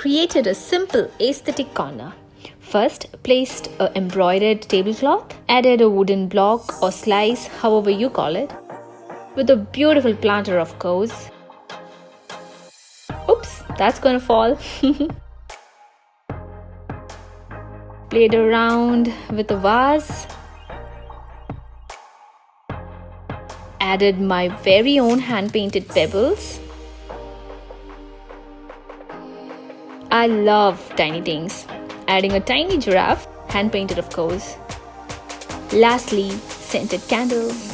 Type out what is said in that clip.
created a simple aesthetic corner. First, placed an embroidered tablecloth, added a wooden block or slice, however you call it, with a beautiful planter of course. Oops, that's gonna fall. Played around with a vase. Added my very own hand-painted pebbles. I love tiny things. Adding a tiny giraffe, hand-painted of course. Lastly, scented candles.